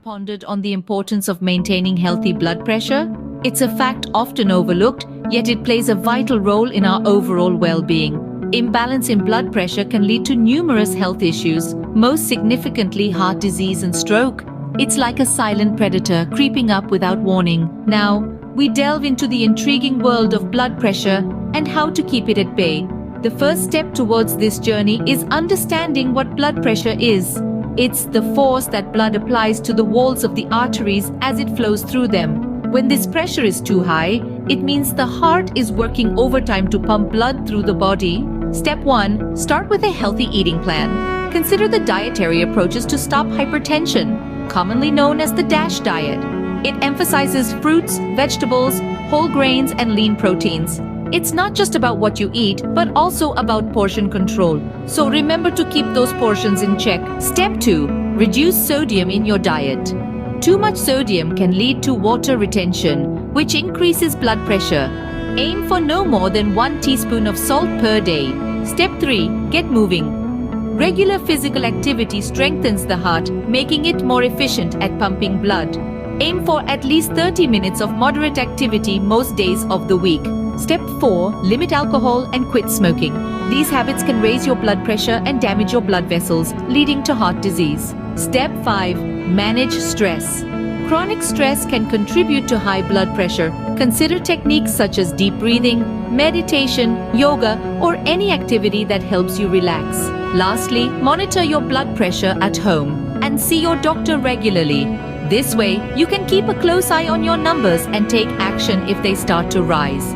pondered on the importance of maintaining healthy blood pressure? It's a fact often overlooked, yet it plays a vital role in our overall well-being. Imbalance in blood pressure can lead to numerous health issues, most significantly heart disease and stroke. It's like a silent predator creeping up without warning. Now, we delve into the intriguing world of blood pressure and how to keep it at bay. The first step towards this journey is understanding what blood pressure is. It's the force that blood applies to the walls of the arteries as it flows through them. When this pressure is too high, it means the heart is working overtime to pump blood through the body. Step 1. Start with a healthy eating plan. Consider the dietary approaches to stop hypertension, commonly known as the DASH diet. It emphasizes fruits, vegetables, whole grains, and lean proteins. It's not just about what you eat, but also about portion control. So remember to keep those portions in check. Step 2. Reduce sodium in your diet. Too much sodium can lead to water retention, which increases blood pressure. Aim for no more than 1 teaspoon of salt per day. Step 3. Get moving. Regular physical activity strengthens the heart, making it more efficient at pumping blood. Aim for at least 30 minutes of moderate activity most days of the week. Step 4. Limit alcohol and quit smoking. These habits can raise your blood pressure and damage your blood vessels, leading to heart disease. Step 5. Manage stress. Chronic stress can contribute to high blood pressure. Consider techniques such as deep breathing, meditation, yoga, or any activity that helps you relax. Lastly, monitor your blood pressure at home and see your doctor regularly. This way, you can keep a close eye on your numbers and take action if they start to rise.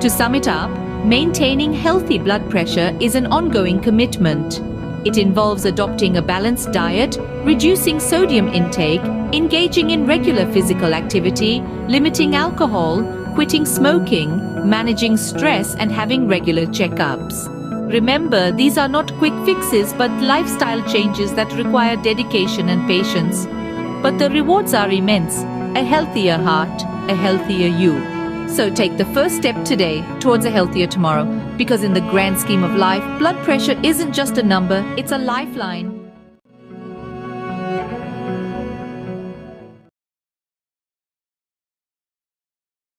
To sum it up, maintaining healthy blood pressure is an ongoing commitment. It involves adopting a balanced diet, reducing sodium intake, engaging in regular physical activity, limiting alcohol, quitting smoking, managing stress, and having regular checkups. Remember, these are not quick fixes but lifestyle changes that require dedication and patience. But the rewards are immense. A healthier heart, a healthier you. So take the first step today towards a healthier tomorrow, because in the grand scheme of life, blood pressure isn't just a number, it's a lifeline.